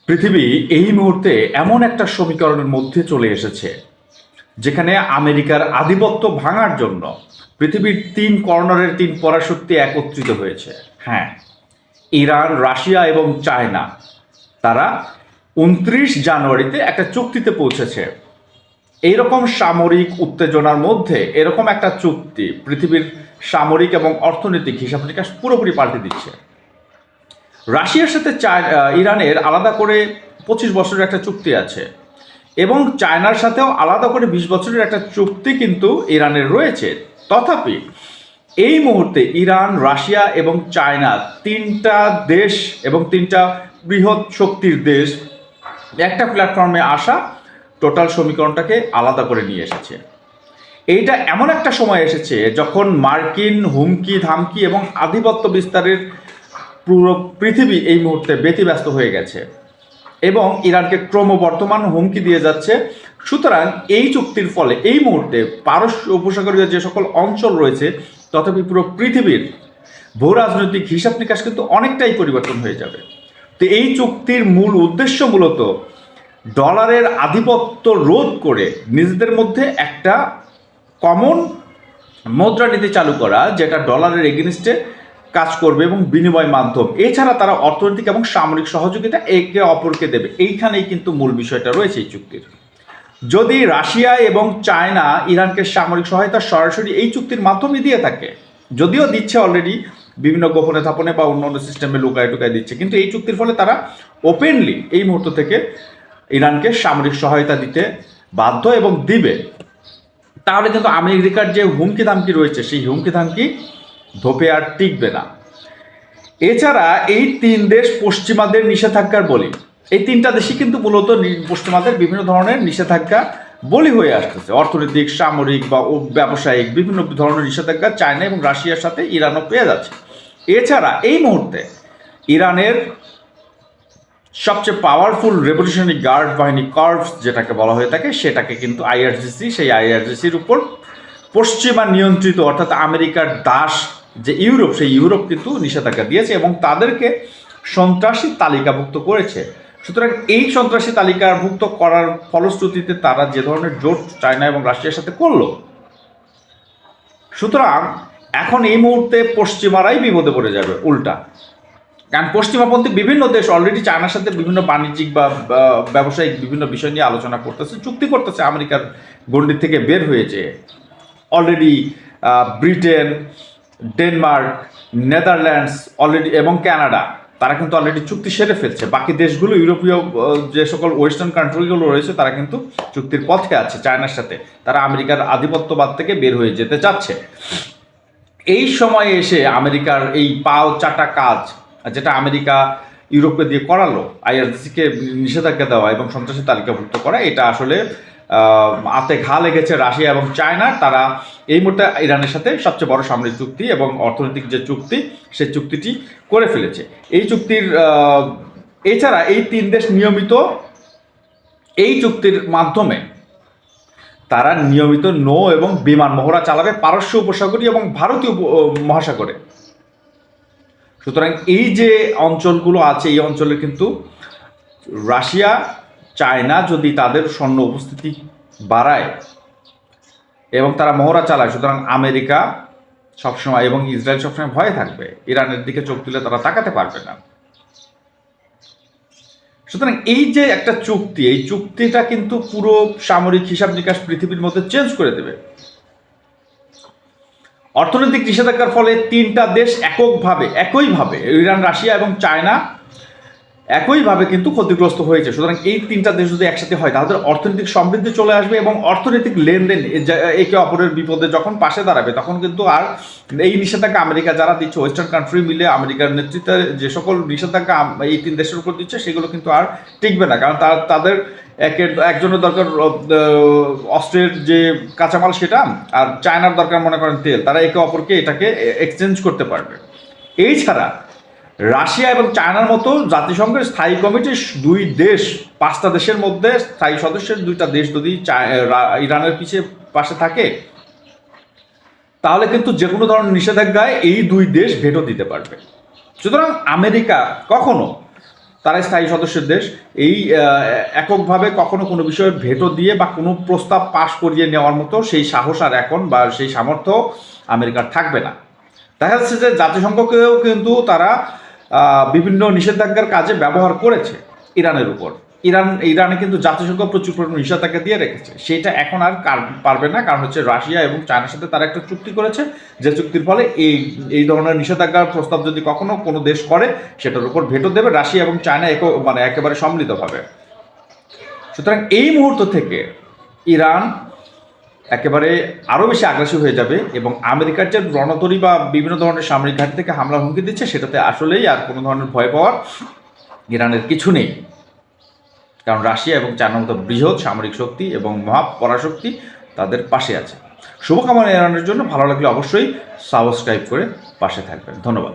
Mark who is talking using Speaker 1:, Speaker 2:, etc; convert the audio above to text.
Speaker 1: পৃথিবী এই মুহূর্তে এমন একটা সমীকরণের মধ্যে চলে এসেছে যেখানে আমেরিকার আধিপত্য ভাঙার জন্য পৃথিবীর তিন কর্নারের তিন পরাশক্তি একত্রিত হয়েছে। হ্যাঁ, ইরান, রাশিয়া এবং চায়না তারা 29 জানুয়ারিতে একটা চুক্তিতে পৌঁছেছে। এইরকম সামরিক উত্তেজনার মধ্যে এরকম একটা চুক্তি পৃথিবীর সামরিক এবং অর্থনৈতিক হিসাব নিকাশ পুরোপুরি পাল্টে দিচ্ছে। রাশিয়ার সাথে ইরানের আলাদা করে 25 বছরের একটা চুক্তি আছে এবং চায়নার সাথেও আলাদা করে 20 বছরের একটা চুক্তি কিন্তু ইরানের রয়েছে। তথাপি এই মুহূর্তে ইরান, রাশিয়া এবং চায়না তিনটা দেশ এবং তিনটা বৃহৎ শক্তির দেশ একটা প্ল্যাটফর্মে আসা টোটাল সমীকরণটাকে আলাদা করে নিয়ে এসেছে। এইটা এমন একটা সময় এসেছে যখন মার্কিন হুমকি ধামকি এবং আধিপত্য বিস্তারের পুরো পৃথিবী এই মুহূর্তে ব্যতিব্যস্ত হয়ে গেছে এবং ইরানকে ক্রমবর্ধমান হুমকি দিয়ে যাচ্ছে। সুতরাং এই চুক্তির ফলে এই মুহূর্তে পারস্য উপসাগরীয় যে সকল অঞ্চল রয়েছে তথাপি পুরো পৃথিবীর ভূ রাজনৈতিক হিসাব নিকাশ কিন্তু অনেকটাই পরিবর্তন হয়ে যাবে। তো এই চুক্তির মূল উদ্দেশ্য মূলত ডলারের আধিপত্য রোধ করে নিজেদের মধ্যে একটা কমন মুদ্রানীতি চালু করা, যেটা ডলারের এগেনিস্টে কাজ করবে এবং বিনিময় মাধ্যম। এছাড়া তারা অর্থনৈতিক এবং সামরিক সহযোগিতা একে অপরকে দেবে। এইখানেই কিন্তু মূল বিষয়টা রয়েছে এই চুক্তির। যদি রাশিয়া এবং চায়না ইরানকে সামরিক সহায়তা সরাসরি এই চুক্তির মাধ্যমে দিয়ে থাকে, যদিও দিচ্ছে অলরেডি বিভিন্ন গোপনে থাপনে বা অন্য অন্য সিস্টেমে লুকায় টুকায় দিচ্ছে, কিন্তু এই চুক্তির ফলে তারা ওপেনলি এই মুহূর্ত থেকে ইরানকে সামরিক সহায়তা দিতে বাধ্য এবং দিবে। তাহলে কিন্তু আমেরিকার যে হুমকি ধামকি রয়েছে সেই হুমকি ধামকি ধোপে আর টিকবে না। এছাড়া এই তিন দেশ পশ্চিমাদের নিষেধাজ্ঞার বলি। এই তিনটা দেশই কিন্তু মূলত পশ্চিমাদের বিভিন্ন ধরনের নিষেধাজ্ঞা বলি হয়ে আসতেছে। অর্থনৈতিক, সামরিক বা ব্যবসায়িক বিভিন্ন ধরনের নিষেধাজ্ঞা চায়না এবং রাশিয়ার সাথে ইরানও পেয়ে যাচ্ছে। এছাড়া এই মুহূর্তে ইরানের সবচেয়ে পাওয়ারফুল রেভলিউশনারি গার্ড বাহিনী কর্পস যেটাকে বলা হয়ে থাকে সেটাকে কিন্তু আইআরজিসি, সেই আইআরজিসির উপর পশ্চিমা নিয়ন্ত্রিত অর্থাৎ আমেরিকার দাস যে ইউরোপ, সেই ইউরোপ কিন্তু নিষেধাজ্ঞা দিয়েছে এবং তাদেরকে সন্ত্রাসী তালিকাভুক্ত করেছে। সুতরাং এই সন্ত্রাসী তালিকাভুক্ত করার ফলশ্রুতিতে তারা যে ধরনের জোট চায়না এবং রাশিয়ার সাথে করলো, সুতরাং এখন এই মুহূর্তে পশ্চিমারাই বিপদে পড়ে যাবে উল্টা। কারণ পশ্চিমাপন্থী বিভিন্ন দেশ অলরেডি চায়নার সাথে বিভিন্ন বাণিজ্যিক বা ব্যবসায়িক বিভিন্ন বিষয় নিয়ে আলোচনা করতেছে, চুক্তি করতেছে আমেরিকার গণ্ডি থেকে বের হয়েছে। Already Britain, Denmark, Netherlands already এবং কানাডা তারা কিন্তু অলরেডি চুক্তি সেরে ফেলছে। বাকি দেশগুলো, ইউরোপীয় যে সকল ওয়েস্টার্ন কান্ট্রিগুলো রয়েছে তারা কিন্তু চুক্তির পথে আছে চায়নার সাথে। তারা আমেরিকার আধিপত্যবাদ থেকে বের হয়ে যেতে চাচ্ছে। এই সময়ে এসে আমেরিকার এই পাও চাটা কাজ, যেটা আমেরিকা ইউরোপকে দিয়ে করালো, আইআরজিসিকে নিষেধাজ্ঞা দেওয়া এবং সন্ত্রাসী তালিকাভুক্ত করা, এটা আসলে হাতে ঘা লেগেছে রাশিয়া এবং চায়না। তারা এই মুহূর্তে ইরানের সাথে সবচেয়ে বড় সামরিক চুক্তি এবং অর্থনৈতিক যে চুক্তি সেই চুক্তিটি করে ফেলেছে। এই চুক্তির এছাড়া এই তিন দেশ নিয়মিত এই চুক্তির মাধ্যমে তারা নিয়মিত নৌ এবং বিমান মহড়া চালাবে পারস্য উপসাগরীয় এবং ভারতীয় মহাসাগরে। সুতরাং এই যে অঞ্চলগুলো আছে এই অঞ্চলে কিন্তু রাশিয়া, চায়না যদি তাদের সৈন্য উপস্থিতি বাড়ায় এবং তারা মহড়া চালায়, সুতরাং আমেরিকা সবসময় এবং ইসরায়েল সবসময় ভয়ে থাকবে। ইরানের দিকে চোখ তুলে তারা তাকাতে পারবে না। সুতরাং এই যে একটা চুক্তি, এই চুক্তিটা কিন্তু পুরো সামরিক হিসাব নিকাশ পৃথিবীর মধ্যে চেঞ্জ করে দেবে। অর্থনৈতিক নিষেধাজ্ঞার ফলে তিনটা দেশ একইভাবে ইরান, রাশিয়া এবং চায়না একইভাবে কিন্তু ক্ষতিগ্রস্ত হয়েছে। সুতরাং এই তিনটা দেশ যদি একসাথে হয় তাদের অর্থনৈতিক সমৃদ্ধি চলে আসবে এবং অর্থনৈতিক লেনদেন একে অপরের বিপদে যখন পাশে দাঁড়াবে তখন কিন্তু আর এই নিষেধাজ্ঞা আমেরিকা যারা দিচ্ছে, ওয়েস্টার্ন কান্ট্রি মিলে আমেরিকার নেতৃত্বে যে সকল নিষেধাজ্ঞা এই তিন দেশের উপর দিচ্ছে সেগুলো কিন্তু আর টিকবে না। কারণ তাদের একজনের দরকার অস্ত্রের যে কাঁচামাল সেটা, আর চায়নার দরকার মনে করেন তেল। তারা একে অপরকে এটাকে এক্সচেঞ্জ করতে পারবে। এই ছাড়া রাশিয়া এবং চায়নার মতো জাতিসংঘের স্থায়ী কমিটির দুই দেশ, 5টা দেশের মধ্যে স্থায়ী সদস্যের 2টা দেশ যদি ইরানের পাশে থাকে তাহলে কিন্তু যে কোনো ধরনের নিষেধাজ্ঞায় এই দুই দেশ ভেটো দিতে পারবে। সুতরাং আমেরিকা কখনো তারা স্থায়ী সদস্যের দেশ, এই এককভাবে কখনো কোনো বিষয়ে ভেটো দিয়ে বা কোনো প্রস্তাব পাশ করিয়ে নেওয়ার মতো সেই সাহস আর এখন বা সেই সামর্থ্য আমেরিকার থাকবে না। দেখা যাচ্ছে যে জাতিসংঘকেও কিন্তু বিভিন্ন নিষেধাজ্ঞার কাজে ব্যবহার করেছে ইরানের উপর। ইরানে কিন্তু জাতিসংঘ প্রচুর পরিমাণ নিষেধাজ্ঞা দিয়ে রেখেছে, সেটা এখন আর পারবে না, কারণ হচ্ছে রাশিয়া এবং চায়নার সাথে তারা একটা চুক্তি করেছে, যে চুক্তির ফলে এই ধরনের নিষেধাজ্ঞার প্রস্তাব যদি কখনো কোনো দেশ করে সেটার উপর ভেটো দেবে রাশিয়া এবং চায়না একেবারে সম্মিলিতভাবে। সুতরাং এই মুহূর্ত থেকে ইরান একেবারে আরও বেশি আগ্রাসী হয়ে যাবে এবং আমেরিকার যে রণতরী বা বিভিন্ন ধরনের সামরিক ঘাঁটি থেকে হামলা হুমকি দিচ্ছে, সেটাতে আসলেই আর কোনো ধরনের ভয় পাওয়ার ইরানের কিছু নেই, কারণ রাশিয়া এবং চায়নার মতো বৃহৎ সামরিক শক্তি এবং মহাপরাশক্তি তাদের পাশে আছে। শুভকামনা ইরানের জন্য। ভালো লাগলে অবশ্যই সাবস্ক্রাইব করে পাশে থাকবেন। ধন্যবাদ।